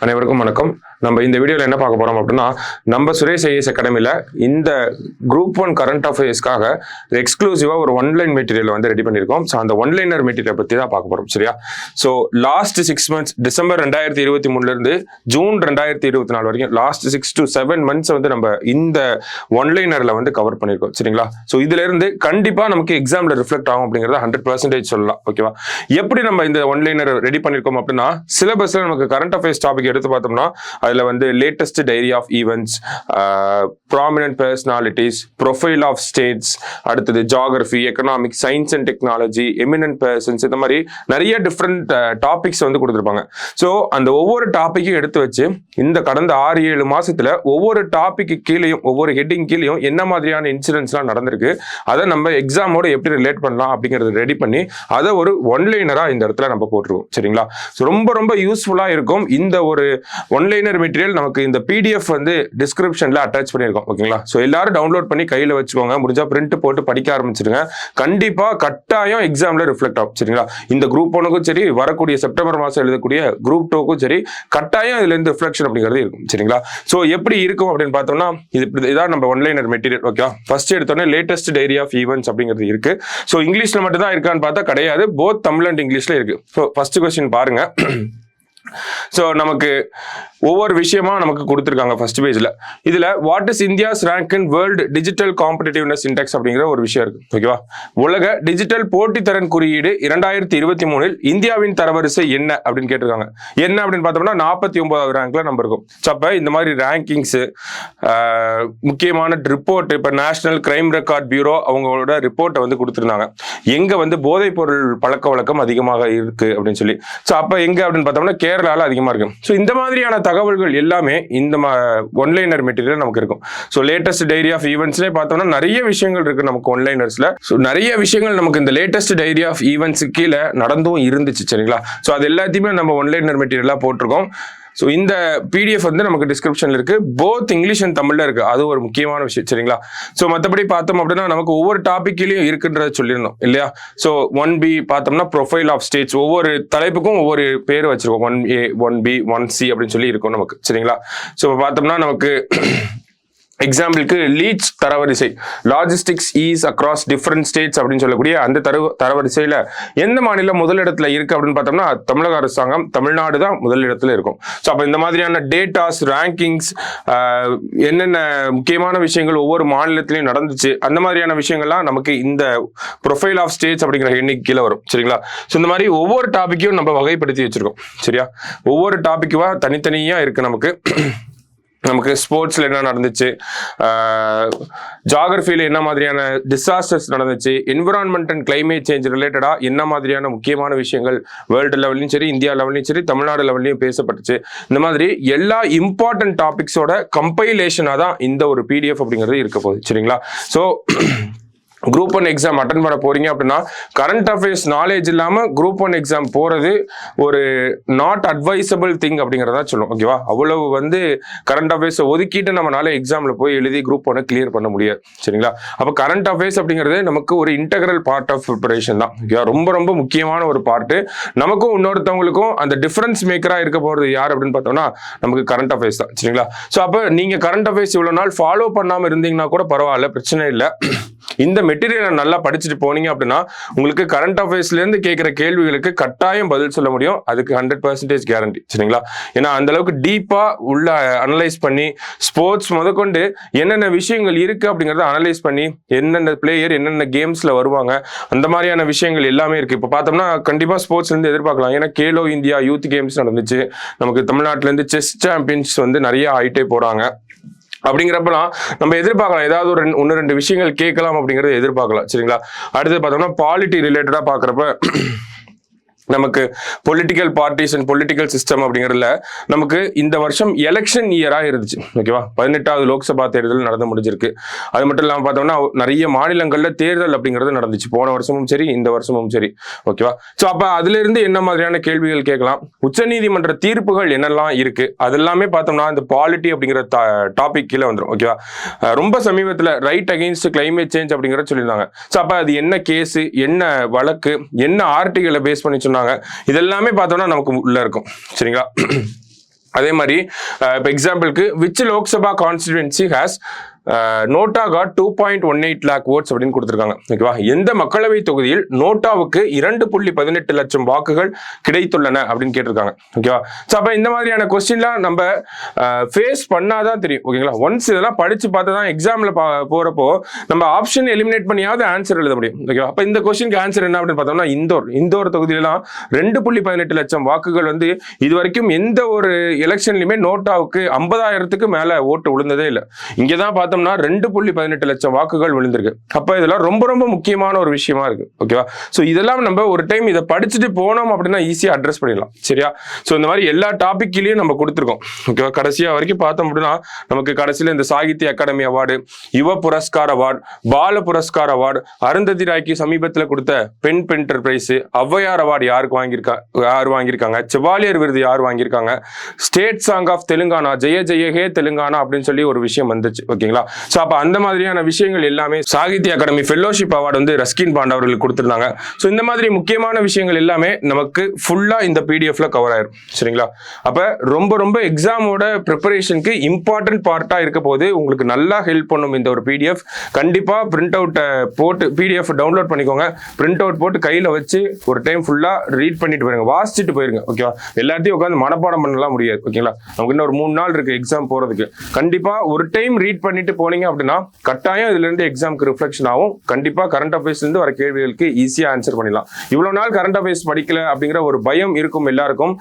அனைவருக்கும் வணக்கம். நம்ம இந்த வீடியோவில் என்ன பார்க்க போறோம் அப்படின்னா, நம்ம சுரேஷ் ஐஏஎஸ் அகாடமியில் இந்த குரூப் 1 கரண்ட் அஃபேர்ஸ்க்காக எக்ஸ்க்ளூசிவா ஒரு ஒன்லைன் மெட்டீரியல் வந்து ரெடி பண்ணியிருக்கோம். ஸோ அந்த ஒன்லைனர் மெட்டீரியல் பற்றி தான் பார்க்க போறோம். சரியா? ஸோ லாஸ்ட் 6 months டிசம்பர் 2023 இருந்து ஜூன் 2024 வரைக்கும் லாஸ்ட் 6 to 7 months வந்து நம்ம இந்த ஒன்லைனர்ல வந்து கவர் பண்ணியிருக்கோம். சரிங்களா? ஸோ இதுல இருந்து கண்டிப்பா நமக்கு எக்ஸாம்ல ரிஃப்ளெக்ட் ஆகும் அப்படிங்கிறத 100% சொல்லலாம். ஓகேவா? எப்படி நம்ம இந்த ஒன்லைனர் ரெடி பண்ணியிருக்கோம் அப்படின்னா, சிலபஸ்ல நமக்கு கரண்ட் அஃபேர்ஸ் டாபிக் எடுத்து பார்த்தோம்னா அதுல வந்து latest diary of events, prominent personalities, profile of states, அடுத்தது geography, economics, science and technology, eminent persons, இந்த மாதிரி நிறைய டிஃப்ரெண்ட் டாபிக்ஸ் வந்து கொடுத்துருப்பாங்க. ஸோ அந்த ஒவ்வொரு டாப்பிக்கும் எடுத்து வச்சு இந்த கடந்த 6-7 மாசத்துல ஒவ்வொரு டாபிக்கு கீழேயும் ஒவ்வொரு ஹெட்டிங் கீழேயும் என்ன மாதிரியான இன்சிடென்ட்ஸ்லாம் நடந்திருக்கு, அதை நம்ம எக்ஸாமோட எப்படி ரிலேட் பண்ணலாம் அப்படிங்கறத ரெடி பண்ணி அதை ஒரு ஒன்லைனரா இந்த இடத்துல நம்ம போட்டுருவோம். சரிங்களா? ரொம்ப ரொம்ப யூஸ்ஃபுல்லா இருக்கும். இந்த ஒரு ஒன்லைனர் மெட்டீரியல் நமக்கு இந்த PDF வந்து டிஸ்கிரிப்ஷன்ல அட்டாச் பண்ணியிருக்கோம். ஓகேங்களா? ஸோ எல்லாரும் டவுன்லோட் பண்ணி கையில வச்சுக்கோங்க. முடிஞ்சா பிரிண்ட் போட்டு படிக்க ஆரம்பிச்சிருங்க. கண்டிப்பா கட்டாயம் எக்ஸாம்ல ரிஃப்ளெக்ட் ஆகும். சரிங்களா? இந்த குரூப் 1க்கும் சரி, வரக்கூடிய செப்டம்பர் மாசம் எழுதக்கூடிய குரூப் 2க்கும் சரி, கட்டாயம் இதுல இருந்து ரிஃப்ளெக்ஷன் அப்படிங்கிறது இருக்கும். சரிங்களா? ஸோ எப்படி இருக்கும் அப்படின்னு பார்த்தோம்னா, இதான் நம்ம ஒன்லைனர் மெட்டீரியல். ஓகே, ஃபர்ஸ்ட் எடுத்தோன்னே லேட்டஸ்ட் டைரி ஆஃப் ஈவெண்ட்ஸ் அப்படிங்கிறது இருக்கு. ஸோ இங்கிலீஷ்ல மட்டும் தான் இருக்கான்னு பார்த்தா கிடையாது, போத் தமிழ் அண்ட் இங்கிலீஷ்ல இருக்கு. ஸோ ஃபர்ஸ்ட் கொஸ்டின் பாருங்க. ஸோ நமக்கு ஒவ்வொரு விஷயமா நமக்கு கொடுத்துருக்காங்க ஃபர்ஸ்ட் பேஜ்ல. இதுல what is India's rank in world digital competitiveness index அப்படிங்கிற ஒரு விஷயம் இருக்கு. ஓகேவா? உலக டிஜிட்டல் போட்டித்திறன் குறியீடு 2023 இந்தியாவின் தரவரிசை என்ன அப்படின்னு கேட்டிருக்காங்க. என்ன அப்படின்னு பார்த்தோம்னா 49வது ரேங்க்ல நம்ம இருக்கும். ஸோ அப்ப இந்த மாதிரி ரேங்கிங்ஸ், முக்கியமான ரிப்போர்ட், இப்ப நேஷனல் கிரைம் ரெக்கார்ட் பியூரோ அவங்களோட ரிப்போர்ட்டை வந்து கொடுத்துருந்தாங்க. எங்க வந்து போதைப் பொருள் பழக்க வழக்கம் அதிகமாக இருக்கு அப்படின்னு சொல்லி. ஸோ அப்ப எங்க அப்படின்னு பார்த்தோம்னா கேரளால அதிகமா இருக்கு. ஸோ இந்த மாதிரியான தகவல்கள் எல்லாமே இந்த ஒன்லைனர் மெட்டீரியல் நமக்கு இருக்கும். ஸோ லேட்டஸ்ட் டைரி ஆஃப் ஈவெண்ட்ஸ்ல பார்த்தோம்னா நிறைய விஷயங்கள் இருக்கு நமக்கு ஒன்லைனர்ஸ்ல. ஸோ நிறைய விஷயங்கள் நமக்கு இந்த லேட்டஸ்ட் டைரி ஆஃப் ஈவெண்ட்ஸ் கீழே நடந்தும் இருந்துச்சு. சரிங்களா? ஸோ அது எல்லாத்தையுமே நம்ம ஒன்லைனர் மெட்டீரியலா போட்டிருக்கோம். ஸோ இந்த PDF வந்து நமக்கு டிஸ்கிரிப்ஷன்ல இருக்கு. போத் இங்கிலீஷ் அண்ட் தமிழ்ல இருக்கு. அது ஒரு முக்கியமான விஷயம். சரிங்களா? ஸோ மற்றபடி பார்த்தோம் அப்படின்னா நமக்கு ஒவ்வொரு டாபிக்லயும் இருக்குன்றத சொல்லியிருந்தோம் இல்லையா? ஸோ 1B பார்த்தோம்னா ப்ரொஃபைல் ஆஃப் ஸ்டேட்ஸ், ஒவ்வொரு தலைப்புக்கும் ஒவ்வொரு பேர் வச்சிருக்கோம். 1A, 1B, 1C அப்படின்னு சொல்லி இருக்கும் நமக்கு. சரிங்களா? ஸோ பார்த்தோம்னா நமக்கு எக்ஸாம்பிளுக்கு லீச் தரவரிசை, logistics is across different states அப்படின்னு சொல்லக்கூடிய அந்த தரவரிசையில எந்த மாநிலம் முதலிடத்துல இருக்கு அப்படின்னு பார்த்தோம்னா தமிழக அரசாங்கம், தமிழ்நாடு தான் முதலிடத்துல இருக்கும். ஸோ அப்ப இந்த மாதிரியான டேட்டாஸ், ரேங்கிங்ஸ், என்னென்ன முக்கியமான விஷயங்கள் ஒவ்வொரு மாநிலத்திலையும் நடந்துச்சு, அந்த மாதிரியான விஷயங்கள்லாம் நமக்கு இந்த ப்ரொஃபைல் ஆஃப் ஸ்டேட்ஸ் அப்படிங்கிற எண்ணிக்கை கீழே வரும். சரிங்களா? ஸோ இந்த மாதிரி ஒவ்வொரு டாபிக்கையும் நம்ம வகைப்படுத்தி வச்சிருக்கோம். சரியா? ஒவ்வொரு டாபிக்குவா தனித்தனியா இருக்கு நமக்கு. நமக்கு ஸ்போர்ட்ஸ்ல என்ன நடந்துச்சு, ஜியோகிராஃபியில என்ன மாதிரியான டிசாஸ்டர்ஸ் நடந்துச்சு, என்விரான்மெண்ட் அண்ட் கிளைமேட் சேஞ்ச் ரிலேட்டடா என்ன மாதிரியான முக்கியமான விஷயங்கள் வேர்ல்டு லெவல்லையும் சரி, இந்தியா லெவல்லையும் சரி, தமிழ்நாடு லெவல்லையும் பேசப்பட்டுச்சு, இந்த மாதிரி எல்லா இம்பார்ட்டன்ட் டாபிக்ஸோட கம்பைலேஷனா தான் இந்த ஒரு PDF அப்படிங்கிறது இருக்க போகுது. சரிங்களா? ஸோ குரூப் 1 எக்ஸாம் அட்டன் பண்ண போறீங்க அப்படின்னா கரண்ட் அஃபேர்ஸ் நாலேஜ் இல்லாம குரூப் 1 எக்ஸாம் போறது ஒரு நாட் அட்வைசபிள் திங் அப்படிங்கறதா சொல்லும். ஓகேவா? அவ்வளவு வந்து கரண்ட் அஃபேர்ஸ் ஒதுக்கிட்டு நம்மளால எக்ஸாம்ல போய் எழுதி குரூப் 1 கிளியர் பண்ண முடியாது. சரிங்களா? அப்ப கரண்ட் அஃபேர்ஸ் அப்படிங்கிறது நமக்கு ஒரு இன்டெகிரல் பார்ட் ஆஃப் ப்ரிப்பரேஷன் தான். ஓகேவா? ரொம்ப ரொம்ப முக்கியமான ஒரு பார்ட். நமக்கும் இன்னொருத்தவங்களுக்கும் அந்த டிஃபரன்ஸ் மேக்கரா இருக்க போறது யார் அப்படின்னு பார்த்தோம்னா நமக்கு கரண்ட் அஃபேர்ஸ் தான். சரிங்களா? ஸோ அப்ப நீங்க கரண்ட் அஃபேர்ஸ் இவ்வளவு நாள் ஃபாலோ பண்ணாம இருந்தீங்கன்னா கூட பரவாயில்ல, பிரச்சனை இல்லை. இந்த மெட்டீரியலை நல்லா படிச்சுட்டு போனீங்க அப்படின்னா உங்களுக்கு கரண்ட் அஃபேர்ஸ்ல இருந்து கேட்கிற கேள்விகளுக்கு கட்டாயம் பதில் சொல்ல முடியும். அதுக்கு 100% கேரண்டி. சரிங்களா? ஏன்னா அந்த அளவுக்கு டீப்பா உள்ள அனலைஸ் பண்ணி ஸ்போர்ட்ஸ் முதற்கொண்டு என்னென்ன விஷயங்கள் இருக்கு அப்படிங்கறத அனலைஸ் பண்ணி என்னென்ன பிளேயர் என்னென்ன கேம்ஸ்ல வருவாங்க, அந்த மாதிரியான விஷயங்கள் எல்லாமே இருக்கு. இப்ப பார்த்தோம்னா கண்டிப்பா ஸ்போர்ட்ஸ்ல இருந்து எதிர்பார்க்கலாம். ஏன்னா கேலோ இந்தியா யூத் கேம்ஸ் நடந்துச்சு. நமக்கு தமிழ்நாட்டுல இருந்து செஸ் சாம்பியன்ஸ் வந்து நிறைய ஆயிட்டே போறாங்க. அப்படிங்கிறப்பலாம் நம்ம எதிர்பார்க்கலாம், ஏதாவது ஒரு 1-2 விஷயங்கள் கேட்கலாம் அப்படிங்கறத எதிர்பார்க்கலாம். சரிங்களா? அடுத்து பார்த்தோம்னா பாலிட்டி ரிலேட்டடா பாக்குறப்ப நமக்கு political parties and political system அப்படிங்கிறதுல நமக்கு இந்த வருஷம் எலெக்ஷன் இயரா இருந்துச்சு. ஓகேவா? 18வது லோக்சபா தேர்தல் நடந்து முடிஞ்சிருக்கு. அது மட்டும் இல்லாமல் பார்த்தோம்னா நிறைய மாநிலங்கள்ல தேர்தல் அப்படிங்கிறது நடந்துச்சு, போன வருஷமும் சரி இந்த வருஷமும் சரி. ஓகேவா? ஸோ அப்ப அதுல இருந்து என்ன மாதிரியான கேள்விகள் கேட்கலாம், உச்சநீதிமன்ற தீர்ப்புகள் என்னெல்லாம் இருக்கு, அதெல்லாமே பார்த்தோம்னா இந்த பாலிட்டி அப்படிங்கிற டாபிக் கீழே வந்துடும். ஓகேவா? ரொம்ப சமீபத்தில் ரைட் அகெயின்ஸ்ட் கிளைமேட் சேஞ்ச் அப்படிங்கிறத சொல்லியிருந்தாங்க. ஸோ அப்ப அது என்ன கேஸ், என்ன வழக்கு, என்ன ஆர்டிகளை பேஸ் பண்ணி சொன்னாங்க, இதெல்லாமே பார்த்தோம்னா நமக்கு உள்ள இருக்கும். சரிங்களா? அதே மாதிரி இப்போ எக்ஸாம்பிளுக்கு which Lok Sabha constituency has NOTA got 2.18 lakh votes அப்படின்னு கொடுத்துருக்காங்க. ஓகேவா, எந்த மக்களவை தொகுதியில் நோட்டாவுக்கு 2.18 லட்சம் வாக்குகள் கிடைத்துள்ளன அப்படின்னு கேட்டிருக்காங்க. ஓகேவா, ஸோ அப்போ இந்த மாதிரியான கொஸ்டின்லாம் நம்ம ஃபேஸ் பண்ணாதான் தெரியும். ஓகேங்களா, ஒன்ஸ் இதெல்லாம் படிச்சு பார்த்து தான் எக்ஸாமில் போகிறப்போ நம்ம ஆப்ஷன் எலிமினேட் பண்ணியாவது ஆன்சர் எழுத முடியும். ஓகேவா, அப்போ இந்த கொஸ்டினுக்கு ஆன்சர் என்ன அப்படின்னு பார்த்தோம்னா இந்தோர் தொகுதியிலாம் 2.18 லட்சம் வாக்குகள் வந்து இது வரைக்கும் எந்த ஒரு எலெக்ஷன்லையுமே நோட்டாவுக்கு 50,000க்கு மேலே ஓட்டு விழுந்ததே இல்லை. இங்கே தான் 2.18 லட்சம் வாக்குகள் விழுந்திருக்கு. அப்ப இதெல்லாம் ரொம்ப ரொம்ப முக்கியமான ஒரு விஷயமா இருக்கு. ஓகேவா, சோ இதெல்லாம் நம்ம ஒரு டைம் இதை படிச்சுட்டு போனோம் அப்படின்னா ஈஸியா அட்ரஸ் பண்ணிடலாம். சரியா, சோ இந்த மாதிரி எல்லா டாபிக்லயும் நம்ம கொடுத்துருக்கோம். ஓகேவா, கடைசியா வரைக்கும் பார்த்தோம் அப்படின்னா நமக்கு கடைசியில இந்த சாகித்ய அகாடமி அவார்டு, யுவ புரஸ்கார் அவார்டு, பால புரஸ்கார் அவார்டு, அருந்ததி ராய்க்கு சமீபத்தில் கொடுத்த பெண் பென்டர் பிரைஸ், ஔவையார் அவார்டு யார் வாங்கியிருக்காங்க, செவாலியர் விருது யார் வாங்கியிருக்காங்க, state song of Telangana Jaya Jaya ஹே தெலுங்கானா அப்படின்னு சொல்லி ஒரு விஷயம் வந்துச்சு. ஓகேங்களா, சோ அப்ப அந்த மாதிரியான விஷயங்கள் எல்லாமே சாகித்ய அகாடமி ஃபெல்லோஷிப் அவார்டு வந்து ரஸ்கின் பாண்ட் அவர்களுக்கு கொடுத்திருந்தாங்க. சோ இந்த மாதிரி முக்கியமான விஷயங்கள் எல்லாமே நமக்கு ஃபுல்லா இந்த பிடிஎஃப்ல கவர் ஆயிரும். சரிங்களா, அப்ப ரொம்ப ரொம்ப எக்ஸாமோட ப்ரிப்பரேஷனுக்கு இம்பார்ட்டன்ட் பார்ட்டா இருக்க போது உங்களுக்கு நல்லா ஹெல்ப் பண்ணும் இந்த ஒரு பிடிஎஃப். கண்டிப்பா பிரிண்ட் அவுட் போட்டு பிடிஎஃப் டவுன்லோட் பண்ணிக்கோங்க. பிரிண்ட் அவுட் போட்டு கையில வச்சு ஒரு டைம் ஃபுல்லா ரீட் பண்ணிட்டு போயிருங்க, வாசிச்சுட்டு போயிருங்க. ஓகேவா, எல்லாத்தையும் உட்காந்து மனப்பாடம் பண்ணலாம் முடியாது. ஓகேங்களா, நமக்கு இன்னும் ஒரு 3 நாள் இருக்கு எக்ஸாம் போறதுக்கு. கண்டிப்பா ஒரு டைம் ரீட் பண்ணிட்டு போனீங்க அப்படின்னா கட்டாயம் இதுல இருந்து எக்ஸாம்க்கு ரிஃப்ளெக்ஷன் ஆகும். கண்டிப்பா கரண்ட் அஃபேர்ஸ்ல இருந்து வர கேள்விகளுக்கு ஈஸியா ஆன்சர் பண்ணிடலாம். இவ்வளவு நாள் கரண்ட் அஃபேர்ஸ் படிக்கல அப்படிங்கிற ஒரு பயம் இருக்கும் எல்லாருக்கும்.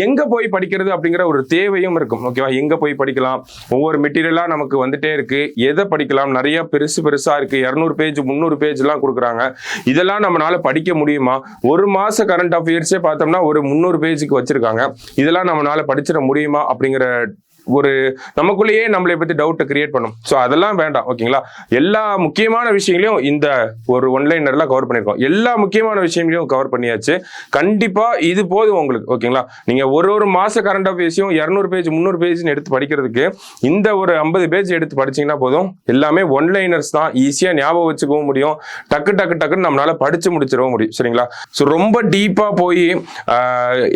எங்க போய் படிக்கிறது அப்படிங்கிற ஒரு தேவையும் இருக்கும். ஓகேவா, எங்க போய் படிக்கலாம், ஒவ்வொரு மெட்டீரியலா நமக்கு வந்துட்டே இருக்கு, எதை படிக்கலாம், நிறைய பெருசா இருக்கு, 200 பேஜ் 300 பேஜ் எல்லாம் கொடுக்குறாங்க. இதெல்லாம் நம்மளால படிக்க முடியுமா? ஒரு மாச கரண்ட் அஃபேர்ஸே பார்த்தோம்னா ஒரு 300 பேஜுக்கு வச்சிருக்காங்க. இதெல்லாம் நம்மளால படிச்சிட முடியுமா அப்படிங்கிற ஒரு நமக்குள்ளேயே நம்மளை பத்தி டவுட்டை கிரியேட் பண்ணும். ஸோ அதெல்லாம் வேண்டாம். ஓகேங்களா, எல்லா முக்கியமான விஷயங்களையும் இந்த ஒரு ஒன்லைனர்ல கவர் பண்ணியிருக்கோம். எல்லா முக்கியமான விஷயங்களையும் கவர் பண்ணியாச்சு. கண்டிப்பா இது போதும் உங்களுக்கு. ஓகேங்களா, நீங்க ஒரு மாச கரண்ட் அஃபேர்ஸையும் 200 பேஜ் 300 பேஜ் எடுத்து படிக்கிறதுக்கு இந்த ஒரு 50 பேஜ் எடுத்து படிச்சீங்கன்னா போதும். எல்லாமே ஒன்லைனர்ஸ் தான், ஈஸியா ஞாபகம் வச்சுக்கவும் முடியும், டக்குன்னு நம்மளால படிச்சு முடிச்சிடவும் முடியும். சரிங்களா, ஸோ ரொம்ப டீப்பா போய்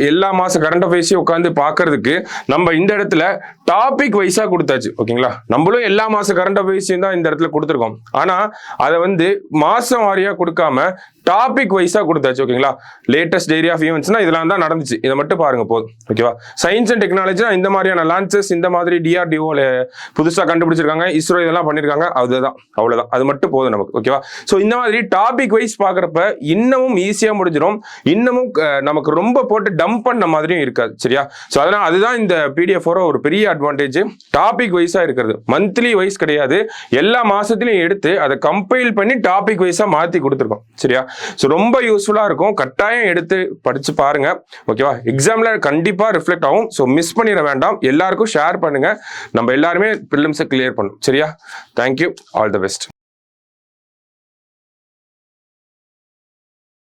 எல்லா மாச கரண்ட் அஃபேர்ஸையும் உட்காந்து பாக்குறதுக்கு நம்ம இந்த இடத்துல டாபிக் வைஸா கொடுத்தாச்சு. ஓகேங்களா, நம்மளும் எல்லா மாச கரண்ட் அஃபேர்ஸையும் தான் இந்த இடத்துல கொடுத்துருக்கோம். ஆனா அதை வந்து மாசம் வாரியா கொடுக்காம டாபிக் வைஸா கொடுத்தாச்சு. ஓகேங்களா, லேட்டஸ்ட் ஏரியா ஆஃப் ஈவென்ட்ஸ்னா இதெல்லாம் தான் நடந்துச்சு, இதை மட்டும் பாருங்க போதும். ஓகேவா, சயின்ஸ் அண்ட் டெக்னாலஜினா இந்த மாதிரியான லான்ச்சஸ், இந்த மாதிரி டிஆர்டிஓல புதுசா கண்டுபிடிச்சிருக்காங்க, இஸ்ரோ இதெல்லாம் பண்ணிருக்காங்க, அதுதான் அவ்வளவுதான், அது மட்டும் போதும் நமக்கு. ஓகேவா, சோ இந்த மாதிரி டாபிக் வைஸ் பாக்குறப்ப இன்னமும் ஈஸியா முடிஞ்சிடும், இன்னமும் நமக்கு ரொம்ப போட்டு டம்ப் பண்ண மாதிரியும் இருக்காது. சரியா, சோ அதனால அதுதான் இந்த பிடிஎஃப் ஒரு பெரிய அட்வான்டேஜ். டாபிக் வைஸா இருக்கிறது, மந்த்லி வைஸ் கிடையாது, எல்லா மாசத்திலையும் எடுத்து அதை கம்பைல் பண்ணி டாபிக் வைஸா மாத்தி கொடுத்துருக்கோம். சரியா, ஸோ ரொம்ப யூஸ்ஃபுல்லா இருக்கும். கட்டாயம் எடுத்து படிச்சு பாருங்க. ஓகேவா, எக்ஸாம்ல கண்டிப்பா ரிஃப்ளெக்ட் ஆகும். ஸோ மிஸ் பண்ணிட வேண்டாம், எல்லாருக்கும் ஷேர் பண்ணுங்க. நம்ம எல்லாருமே ப்ரிலிம்ஸை கிளியர் பண்ணும். சரியா, தேங்க்யூ, ஆல் தி பெஸ்ட்.